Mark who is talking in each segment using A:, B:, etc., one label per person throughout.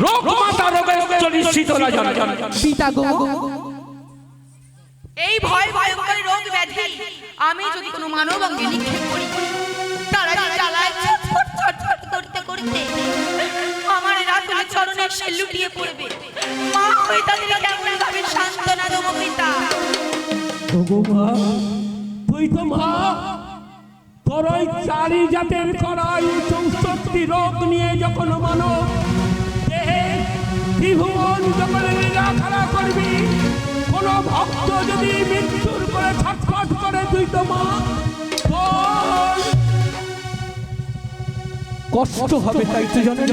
A: রোগ মাতা রোগে চলিত রাজন
B: পিতা গো,
C: এই ভয় ভয়ঙ্কর রোগ ব্যাধি আমি যদি কোনো মানব অঙ্গে নিক্ষেপ করি, তারা জ্বালায় ছটফট ছটফট করতে করতে আমার রাতুল চরণে সে লুটিয়ে পড়বে। মা হয়ে তাদের কেমন ভাবে সান্ত্বনা দেবো পিতা?
A: ওগো মা, তুই তো মা, তোর ওই চারি জাতের করাই 64টি রোগ নিয়ে যখন মানব দেহে ত্রিভুবন যখন লীলাখেলা করবি, কোন ভক্ত যদি মৃত্যুর করে ছটফট করে, তুই তো মা, তোর কষ্ট হবে। তাই তুই জানিস,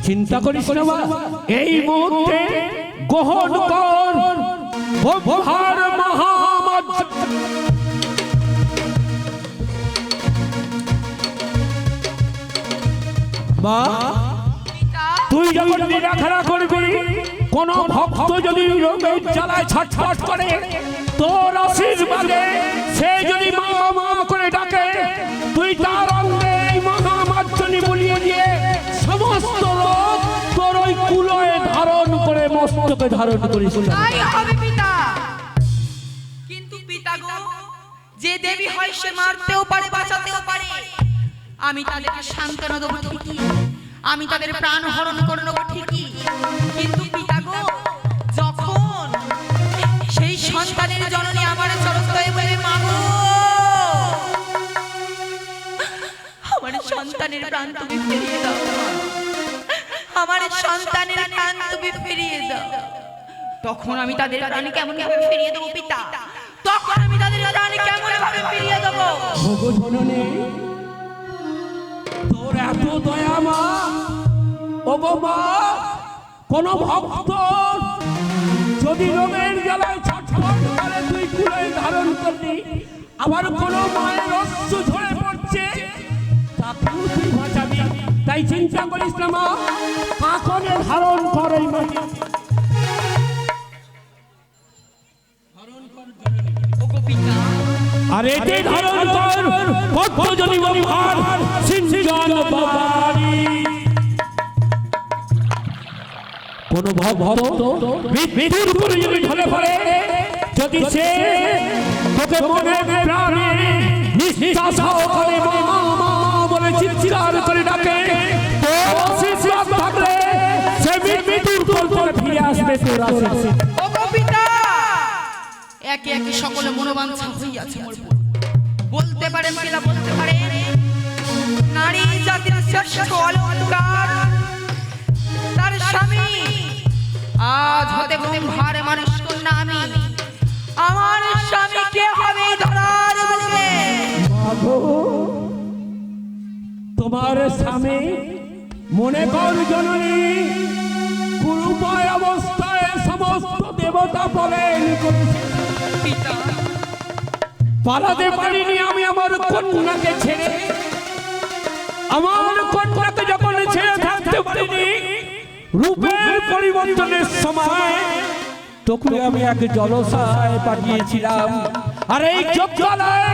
A: চিন্তা করিস না মা, এই মুহূর্তে গ্রহণ কর ভার মহামজ। মা, তুই যখন লীলাখেলা করবি, কোন ভক্ত যদি রোগের জ্বালায় ছটফট করে, তোর আশীর্বাদে সে যদি মা মা করে ডাকে, তুই তার অঙ্গে এই মহামার্জনী বুলিয়ে দিয়ে সমস্ত রোগ তোর ওই কুলয়ে ধারণ করে মস্তকে ধারণ করিস।
C: তাই হবে পিতা। কিন্তু পিতা গো, যে দেবী হয় সে মারতেও পারে বাঁচাতেও পারে। আমি তাদেরকে সান্ত্বনা দেবো ঠিকই, আমি তাদের প্রাণ হরণ করে নেবো ঠিকই, কিন্তু পিতা গো, যখন সেই সন্তানের জননী আমার চরণে বলে মা গো, আমার সন্তানের প্রাণ তুমি ফিরিয়ে দাও, আমার সন্তানের প্রাণ তুমি ফিরিয়ে দাও, তখন আমি তাদের প্রাণ কেমন ভাবে ফিরিয়ে দেবো পিতা? তখন আমি তাদের প্রাণ কেমন ভাবে ফিরিয়ে দেবো?
A: ওগো জননী, তোর এত দয়া মা, ওগো মা, কোন ভক্ত যদি রোগের জ্বালায় ছটফট করে, তুই কুলয়ে ধারণ করলি, আবার কোন মায়ের অশ্রু ঝরে পড়ছে, তাকেও তুই বাঁচাবি। তাই চিন্তা করিস না মা, কাকনে ধারণ কর এই মাকে।
C: ওগো পিতা,
A: আর এতে ধারণ কর ভক্ত যদি ভার সিঞ্জন বাবারি। কোন ভক্ত মৃত্যুর করে যদি ঢলে পড়ে, যদি সে তোকে মনে প্রাণে নিষ্ঠা সহকারে মা মা বলে চিৎকার করে ডাকে, তোর আশীর্বাদ থাকলে সে মৃত্যুর কোল থেকে ফিরে আসবে তোর আশীর্বাদ।
C: ওগো পিতা, একে একে সকলে মনোবাঞ্ছা হইয়াছে মোর উপর। বলতে পারেন পিতা, বলতে পারেন নারী জাতির শ্রেষ্ঠ অলঙ্কার তার স্বামী, আজ হতে ব্রহ্মার মানুষ কন্যা আমি, আমার স্বামী কে হবে ধরার বুকে?
A: তোমার স্বামী মনে কর জননী, কুরুপায় অবস্থায় সমস্ত দেবতা বলেন
C: পিতা,
A: পালাতে পারিনি আমি আমার কন্যাকে ছেড়ে, আমার কন্যাকে যখন ছেড়ে থাকতে পারিনি, রূপের পরিবর্তনের সময় তোকে আমি এক জলসায় পাঠিয়েছিলাম, আর এই যজ্ঞালয়ে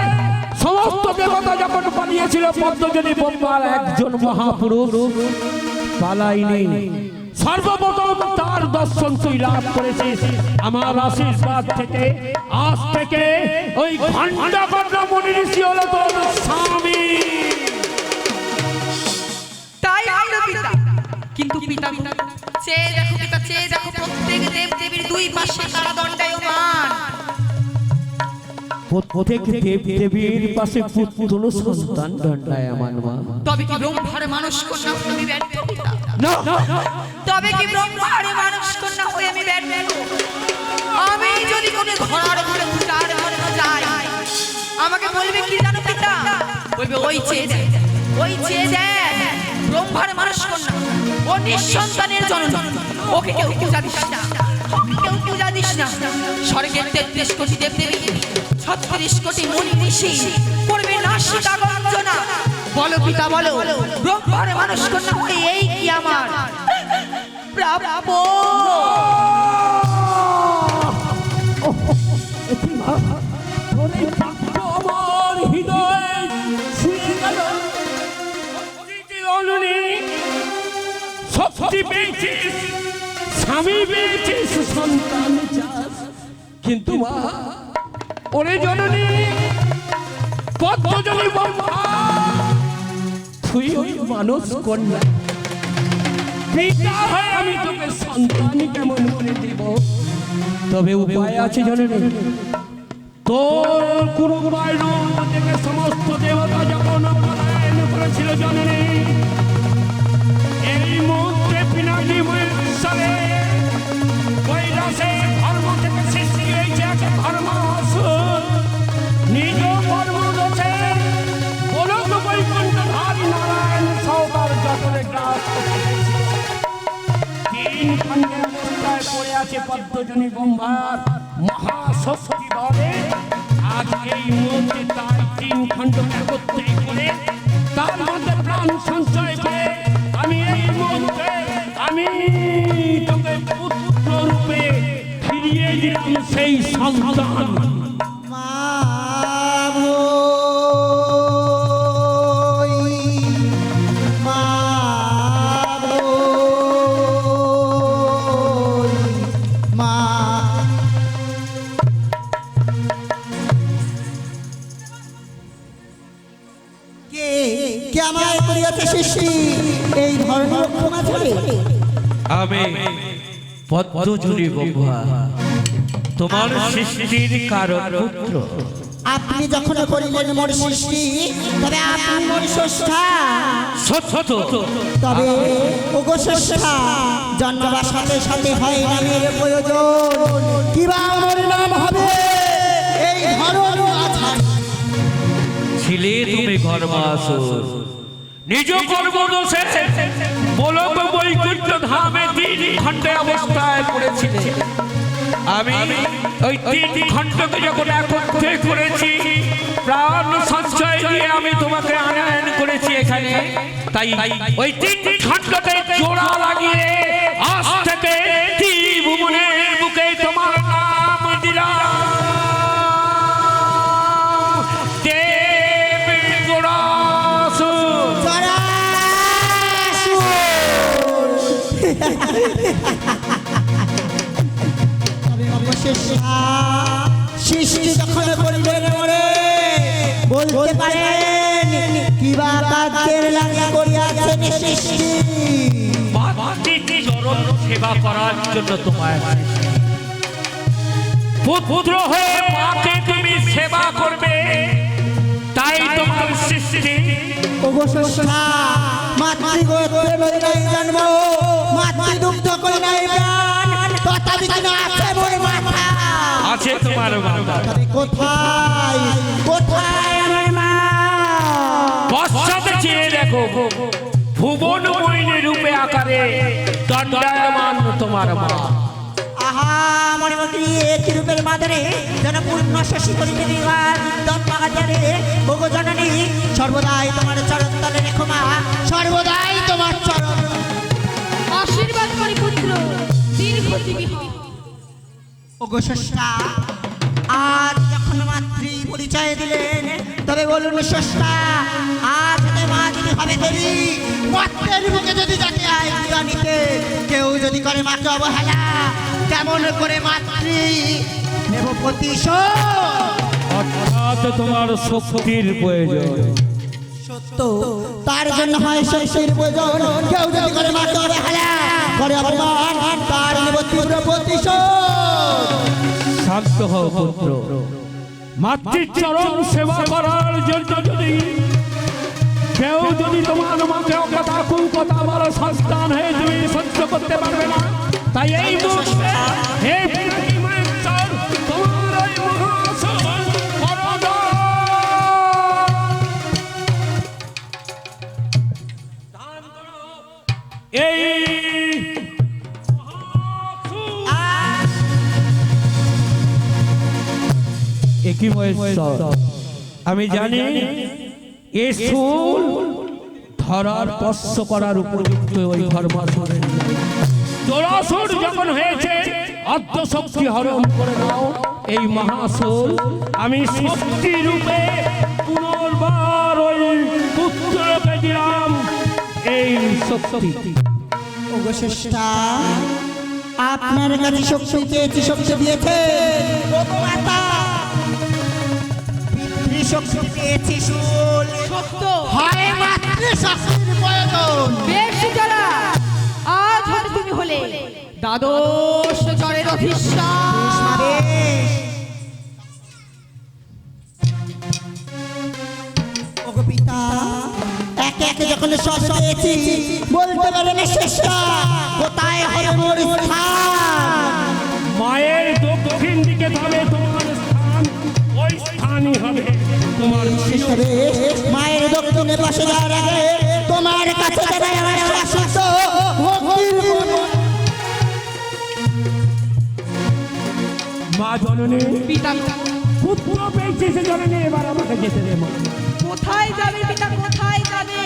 A: সমস্ত দেবতা যখন পালিয়েছিল, পদ্মজনী ব্রহ্মার একজন মহাপুরুষ পালাইনি। সর্বপ্রথম তার দর্শন তুই লাভ করেছিস আমার আশীর্বাদ থেকে। আজ থেকে ওই ঘণ্টা কন্যা মনি ঋষি হলো তোর স্বামী।
C: তাই হলো পিতা। কিন্তু পিতা চেয়ে দেখো পিতা, চেয়ে দেখো প্রত্যেক দেব দেবীর দুই পাশে তারা দণ্ডায়মান।
A: প্রত্যেক দেব দেবীর পাশে পুত্র সন্তান দণ্ডায়মান মা।
C: তবে কি ব্রহ্মার মানুষ কন্যা হয়ে আমি ব্যর্থ পিতা?
A: না,
C: তবে কি ব্রহ্মার মানুষ কন্যা হয়ে আমি ব্যর্থ? আমি যদি কোনো ঘোড়ার ঘরে উচার ঘরে যাই, আমাকে বলবে কি জানো পিতা? বলবে ওই চেয়ে দেখ, ওই চেয়ে দেখ, ব্রহ্মার মানুষ কন্যা, ও নিঃসন্তানের জননী, ওকে কেউ পূজা দিস না, ওকে কেউ পূজা দিস না। স্বর্গের 33 কোটি দেব দেবী, 36 কোটি মুনি ঋষি করবে নাসিকা গঞ্জনা। বলো পিতা বলো, ব্রহ্মার মানুষ কন্যা হয়ে এই কি আমার প্রাপ্য?
A: আমার হৃদয় ছুঁয়ে গেল। স্ত্রী পেয়েছিস, স্বামী পেয়েছিস, সন্তান চাস, কিন্তু মা ওরে জননী পদ্মজনী ব্রহ্মা, তুই ওই মানুষ কন্যা, পিতা হয়ে আমি তোকে সন্তান কেমন করে দেব? তবে উপায় আছে জননী। তোর কুরুবাই রূপ থেকে সমস্ত দেবতা যখন পলায়ন করেছিল জননী, এই মুহূর্তে পিনাকি মহেশ্বরে কৈলাসে ধর্ম থেকে সৃষ্টি হয়েছে এক ধর্মাসুর। নিজ কর্মদোষে গোলক বৈকুণ্ঠধারী নারায়ণ সহকার যতনে গ্রাস করেছিল। তিন খণ্ডের অবস্থায় পড়ে আছে পদ্মজনী ব্রহ্মার মহাশক্তি বলে। আজ এই মুহূর্তে তাই তিন খণ্ড একত্রে করে তার মধ্যে প্রাণ সঞ্চয় করে আমি এই মুহূর্তে আমি তোকে পুত্র রূপে ফিরিয়ে দিলাম সেই সন্তান।
B: এই ধরনের ক্ষমা চলে
A: আমি পদ্মজনী ব্রহ্মা, তোমার সৃষ্টির কারণ পুত্র।
B: আপনি যখন করিলেন মোর সৃষ্টি, তবে আপনি মোর স্রষ্টা।
A: সত্য,
B: তবে ওগো স্রষ্টা, জন্মাবার সাথে সাথে হয় নামের প্রয়োজন। কিবা মোর নাম হবে এই ধরন আছে।
A: ছিলে তুমি ধর্মাসুর, নিজ কর্মদোষে গোলক বৈকুণ্ঠ ধামে তিন খণ্ডে অবস্থায় পড়েছিলে। আমি ওই তিন খণ্ডকে যখন একত্রে করেছি, প্রাণ সঞ্চয় দিয়ে আমি তোমাকে আনয়ন করেছি এখানে। তাই ওই তিন খণ্ডকে জোড়া লাগিয়ে আজ থেকে ত্রিভুবনের বুকে তোমার নাম দিলাম
B: সৃষ্টি যখন করিলেন মোরে, বলতে পারেন কিবা কাজের লাগা করিয়াছেন সৃষ্টি।
A: চরণ সেবা করার জন্য তোমায় পুত্র হয়ে মাকে তুমি সেবা করবে, তাই তোমার সৃষ্টি।
B: ওগো স্রষ্টা, মাতৃগোত্রে লই নাই জন্ম, মাতৃদুগ্ধ করি নাই প্রাণ, তথাপি কেন আছে মোর মাথা?
A: আছে তোমার মাথা।
B: তবে কোথায় কোথায় আমার মা?
A: পশ্চাতে চেয়ে দেখো, ভুবন ময়ূরী রূপে আকারে দণ্ডায়মান তোমার মা।
B: আহা মণিমন্ত্রী, একই রূপের মাদারে যেন পূর্ণ শশী করিতে দিবার দত্তমাগারে। ওগো জননী, সর্বদাই তোমার চরণ তলে রেখো মা, সর্বদাই তোমার চরণ।
C: আশীর্বাদ করি পুত্র, দীর্ঘজীবী হও।
B: ওগো স্রষ্টা, আজ যখন মাতৃ পরিচয় দিলেন, তবে বলুন স্রষ্টা, আজ হতে মা যদি হবে দেবী, মাতৃর মুখে যদি যাকে আয় জানিতে কেউ যদি করে মাকে অবহেলা, কেমন করে মাতৃ নেব প্রতিশোধ?
A: অর্থাৎ তোমার শক্তির প্রয়োজন।
B: সত্য, তার জন্য হয় শক্তির প্রয়োজন। কেউ যদি করে মাকে অবহেলা, করে অপমান, তার নেব তীব্র প্রতিশোধ।
A: শান্ত হও পুত্র, মাতৃর চরণ সেবা করার জন্য যদি কেউ যদি তোমার মাকে অকথা কুকথা বড় সন্তান হয়ে তুমি সহ্য করতে পারবে না, তাই এই মুহূর্তে হে পিনাকি মহেশ্বর, তোমার এই মহাসন করদান। এই একই মহেশ্বর, আমি জানি এ সুর ধরার স্পর্শ করার উপযুক্ত ওই ধর্মাসুরের নয়। জরাসুর যখন হয়েছে অর্ধ শক্তি হরণ করে নাও এই মহাসুর, আমি শক্তি রূপে পুনর্বার ওই পুত্রকে দিলাম এই শক্তি।
B: ওগো শেষটা আপনার কাছে শক্তি চেয়েছি, শক্তি দিয়েছে ওগো মাতা। পিতৃশক্তি পেয়েছি শুল,
C: সত্য
B: হয় মাতৃশক্তির প্রয়োজন।
C: বেশ যারা আজ হতে তুমি হলে দ্বাদশ চরের অধিষ্ঠান।
B: বেশ। ওগো পিতা, একে একে যখন সব পেয়েছি, বলতে পারে না শেষটা কোথায় হবে মোর স্থান।
A: মায়ের দক্ষিণ দিকে তবে তোমার স্থান, ওই স্থানই হবে তোমার
B: শেষটা বেশ। মায়ের দক্ষিণে বসে যাওয়ার আগে তোমার কাছে জানাই আমার শাশ্বত ভক্তির মন।
A: মা জননী
C: পিতা
A: পুত্র পেয়েছে সে জননী, এবার আমাকে যেতে দে মা।
C: কোথায় যাবে পিতা, কোথায় যাবে?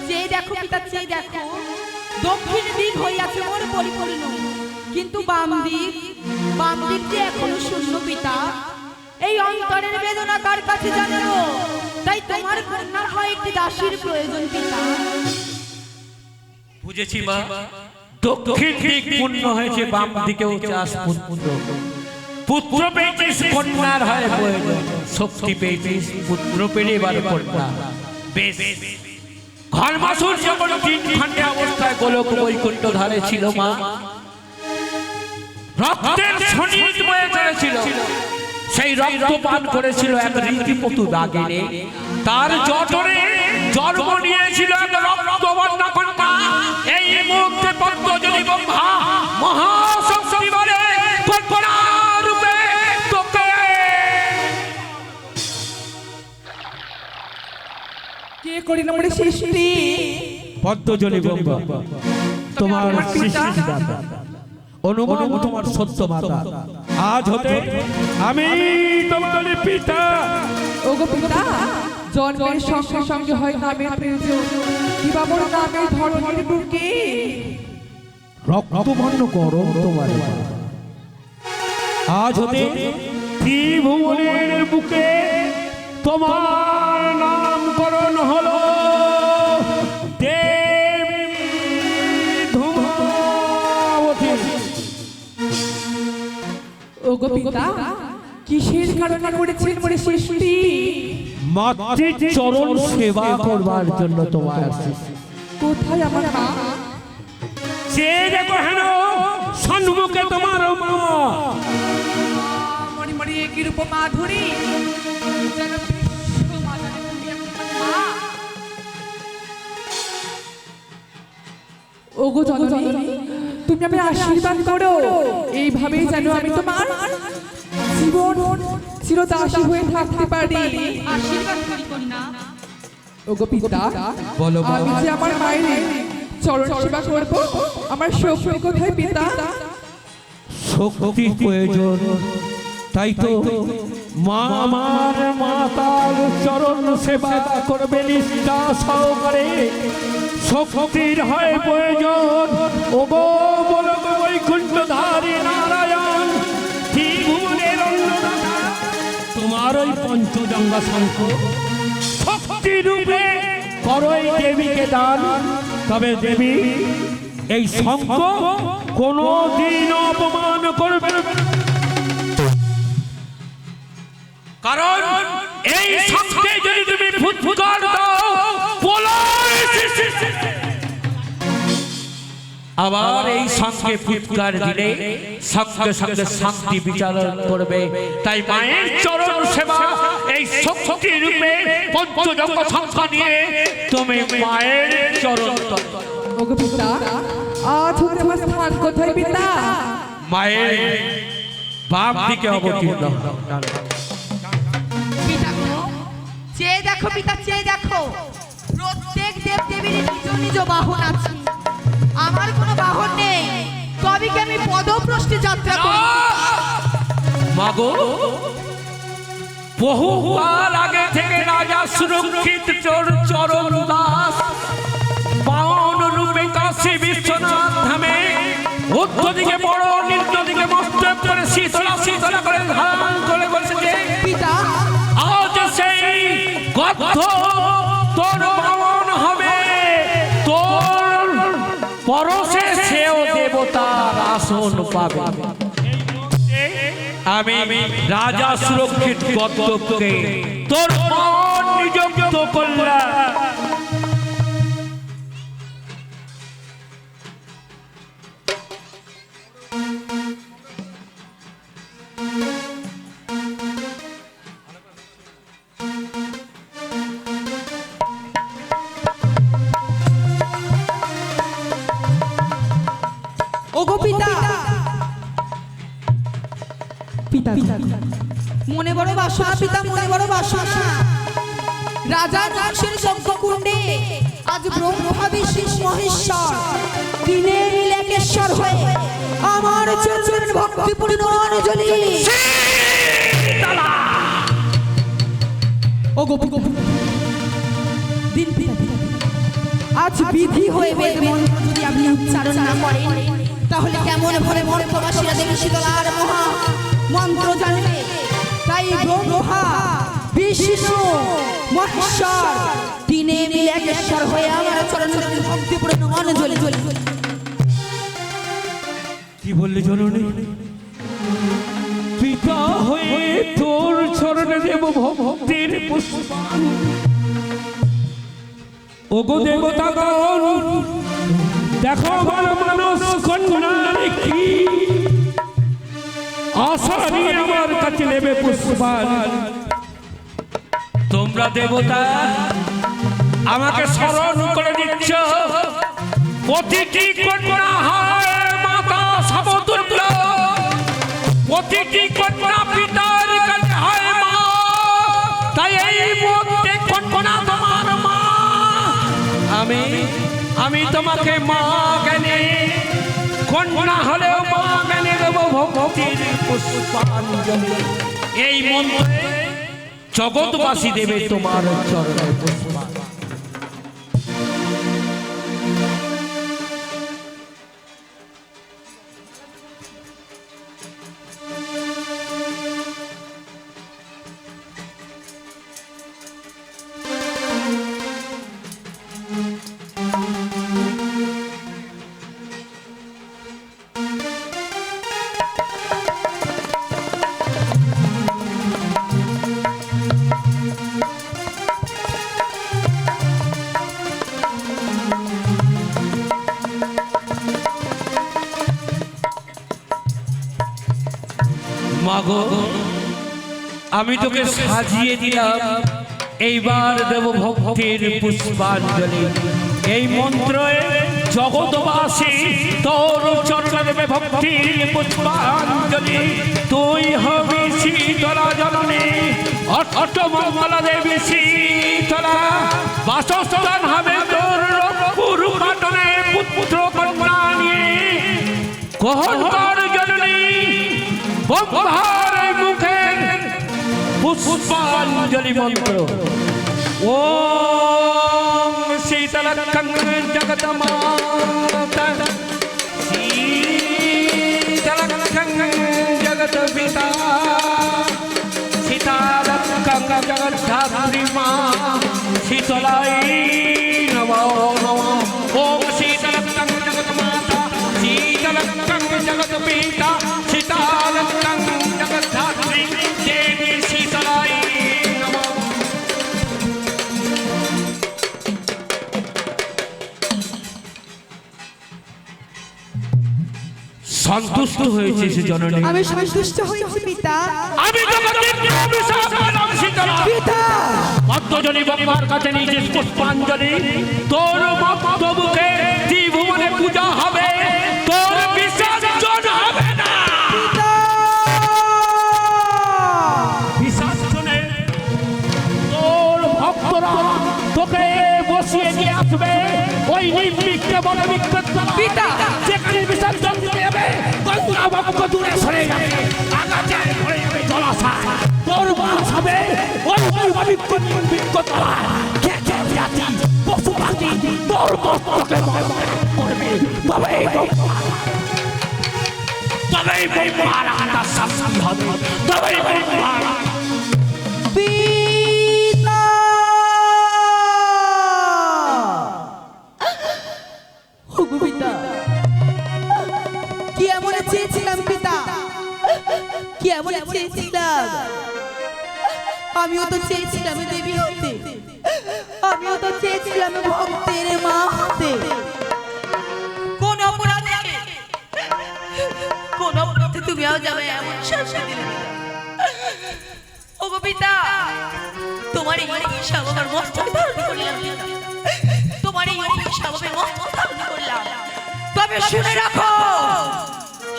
C: চেয়ে দেখো পিতা, চেয়ে দেখো, দক্ষিণ দিক হইয়াছে মোর পরিপূর্ণ, কিন্তু বাম দিক যে এখনো শূন্য পিতা। এই অন্তরের বেদনা কার কাছে জানাবো? তাই তোমার কন্যার হয় একটি দাসীর প্রয়োজন পিতা।
A: বুঝেছি মা, দক্ষিণ দিক পূর্ণ হয়েছে, বাম দিকেও চাষ পূর্ণ। পুত্র পেয়েছিস, কন্যার হয় প্রয়োজন। শক্তি পেয়েছিস, পুত্র পেলে এবার কন্যা। বেশ, ঘর মাসুর যখন তিন খণ্ডে অবস্থায় গোলক বৈকুণ্ঠ ধারে ছিল মা, রক্তের সনিত বয়ে চলেছিল। সেই রক্ত পান করেছিল এক রীতিপতু দাগিনী, তার জঠরে জন্ম নিয়েছিল এক রক্তবর্ণা কন্যা। এই মুহূর্তে পদ্মজনী ব্রহ্মা মহাশক্তি বলে কন্যা রূপে তোকে।
D: কে করি না বলে সৃষ্টি
A: পদ্মজনী ব্রহ্মা তোমার সৃষ্টিদাতা, অনুমান তোমার সত্য মাতা। আজ হতে আমি তোমার পিতা।
D: ওগো পিতা, জন্মের সঙ্গে সঙ্গে হয় নামের প্রয়োজন, কিবা বড় নামের ধরনের বুকে
A: রক্তবর্ণ করো তোমার। আজ হতে ত্রিভুবনের বুকে তোমার নামকরণ হলো দেবী ধূমাবতী।
D: ওগো পিতা, কিসের কারণে করেছেন বলে সৃষ্টি?
A: মাতৃ চরণ সেবা করবার জন্য তোমার আসছি।
D: কোথায় আমার মা?
A: সে দেখো হেন সম্মুখে তোমার মা।
D: মরি মরি একই রূপ মাধুরী, যেন বিশ্ব মাতারে তুমি আমার মা। ওগো জননী, তুমি আমি আশীর্বাদ করো, এইভাবেই যেন আমি তোমার জীবন চিরদাসী হয়ে থাকতে পারি।
C: আশীর্বাদ করি কন্যা।
D: ওগো পিতা,
A: বলো মা।
D: আমি যে আমার মায়ের চরণ সেবা করব, আমার শক্তি কোথায় পিতা?
A: শক্তির প্রয়োজন, তাই তো মা আমার মাতার চরণ সেবা করবে নিষ্ঠা সহকারে। শক্তির হয় প্রয়োজন, ওগো বলো গো বৈকুণ্ঠধারী নারায়ণ, ত্রিভুবনের অন্নদাতা তোমার ওই পঞ্চজঙ্গা শঙ্খ শক্তি রূপে করো এই দেবীকে দান। তবে দেবী এই শঙ্খ কোনো দিন অপমান করবে না, কারণ এই শঙ্খে যদি তুমি ফুৎকার দাও আবার এই শঙ্খে ফুৎকার দিলে সঙ্গে সঙ্গে শান্তি বিচারণ করবে। তাই মায়ের চরণ সেবা এই শক্তি রূপে পঞ্চজঙ্গ শঙ্খ নিয়ে তুমি মায়ের চরণ।
D: ওগো পিতা, আজ হতে আমার স্থান কোথায় পিতা?
A: মায়ের বাম দিকে অবতীর্ণ।
C: পিতা গো, চেয়ে দেখো পিতা, চেয়ে দেখো, প্রত্যেক দেব দেবীর নিজ নিজ বাহন আছে, আমার কোনো বাহন নেই, তবে কি আমি পদপ্রষ্টে যাত্রা করি?
A: মাগো, বহুকাল আগে থেকে রাজা সুরক্ষিত চরণ দাস বাহন রূপে কাশী বিশ্বনাথ ধামে উত্তর দিকে বড়, নিম্ন দিকে মস্তক করে শীতলা শীতলা করে ধারণ করে বসেছে
C: পিতা।
A: আজ সেই গর্ধ তোর বাহন হবে, তোর পরশে আসন পাবে। আমি রাজা সুরক্ষিত কর্তব্যকে তোর মন নিযুক্ত করলাম।
C: ওগো পিতা,
D: পিতা
C: মনে বড় বাসনা পিতা, মনে বড় বাসনা। রাজা রামসের যজ্ঞকুণ্ডে আজ ব্রহ্মা বিষ্ণু মহেশ্বর দিনের নীলেশ্বর হয়ে আমার চরণের ভক্তিপূর্ণ অঞ্জলি।
D: ওগো দিন পিতা,
C: আজ বিধি হয়ে বেদ মন্ত্র যদি আপনি উচ্চারণ না করেন, তাহলে কেমন ভাবে মন্ত্রবাসীরা দেবী শীতলার মহা মন্ত্র জানবে? তাই ব্রহ্মা বিষ্ণু মহেশ্বর দিনে নীলেশ্বর হয়ে আমার চরণের ভক্তিপূর্ণ অঞ্জলি।
A: কি বললি জননী? পিতা হয়ে তোর চরণে দেব ভক্তির পুষ্পাঞ্জলি। ওগো দেবতাগণ, দেখো আমার মানস কন্যা কি আশা নিয়ে আমার কাছে নেবে পুষ্পাঞ্জলি। তোমরা দেবতা আমাকে স্মরণ করে দিচ্ছ, প্রতিটি কন্যা হয় মাতা সমতুল্য, প্রতিটি কন্যা পিতার কাছে হয় মা। তাই এই মুহূর্তে কন্যা তোমার মা। আমি তোমাকে মা জ্ঞানে, কন্যা হলেও মা জ্ঞানে দেব ভক্তির পুষ্পাঞ্জলি। এই মন্ত্রে জগৎবাসী দেবে তোমার চরণে পুষ্পাঞ্জলি। মাগো, আমি তোকে সাজিয়ে দিলাম, এইবার দেব ভক্তির পুষ্পাঞ্জলি। এই মন্ত্রে জগৎবাসী তোর চরণে দেবে ভক্তির পুষ্পাঞ্জলি। তুই হবি শীতলা জননী, অষ্টমঙ্গলা দেবী শীতলা। বাসস্থান হবে তোর রূপপুর পাটনে, পুত্র কন্যা নিয়ে কহনকর জননী ব্রহ্মার মুখে পুষ্পাঞ্জলি মন্ত্র। ওম শীতলকং জগতমাতা, শীতলকং জগৎপিতা, শীতলকং জগদ্ধাত্রী মা শীতলাই নমো নমঃ। ওম শীতলকং জগৎমাতা, শীতলকং জগৎপিতা, শীতলকং জগদ্ধাত্রী দেবী শীতলাই নমঃ। সন্তুষ্ট হয়েছে সে জননী।
C: আমি সন্তুষ্ট হয়েছি পিতা।
A: আমি জগতের অভিশাপ পেলাম শীতলা।
C: পিতা,
A: ভক্তজনী ব্রহ্মার কাছে নিজের পুষ্পাঞ্জলি। তোর ভক্তমুখে ত্রিভুবনে পূজা হবে, তোর বিসর্জন হবে না। বিসর্জনে তোর ভক্তরা তোকে বসিয়ে দিয়ে আসবে ওই নির্বিঘ্নে বলে পিতা। যেখানে বিসর্জন দেবে গঙ্গা ভক্ত দূরে সরে যাবে, আগাতে পড়ে যাবে জলাশয়। তোর বাস হবে ওই বিজ্ঞতলা। জাতি পশু পাখি তোর মস্তকে করবে, তবেই ব্রহ্মার আত্মা শাস্তি হবে, তবেই ব্রহ্মার।
C: পিতা, ওগো পিতা, কি এমন চেয়েছিলাম পিতা, কেমন চেয়েছিলাম। আমিও তো চেয়েছিলাম দেবী হতে, আমিও তো চেয়েছিলাম ভক্তের মা হতে। কোন অপরাধে, কোন অপরাধে তুমি আজ যাবে এমন শাস্তি দিলে ওগো পিতা। তোমার এই অভিশাপ আমার মস্তকে ধারণ করলাম পিতা, তোমার এই অভিশাপ আমি মস্তকে ধারণ করলাম। তবে শুনে রাখো,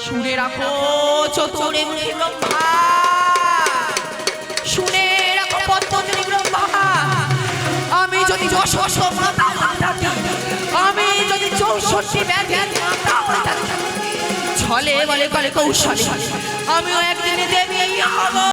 C: শুনে রাখো চতুরে মুখে ব্রহ্মা, শুনে রাখো পদ্মজনী ব্রহ্মা। আমি যদি ৬০০ মাথা থাকি, আমি যদি ৬৪ ব্যাধি মাথা থাকি, ছলে বলে কলে কৌশলে আমিও একদিনে দেবী হব।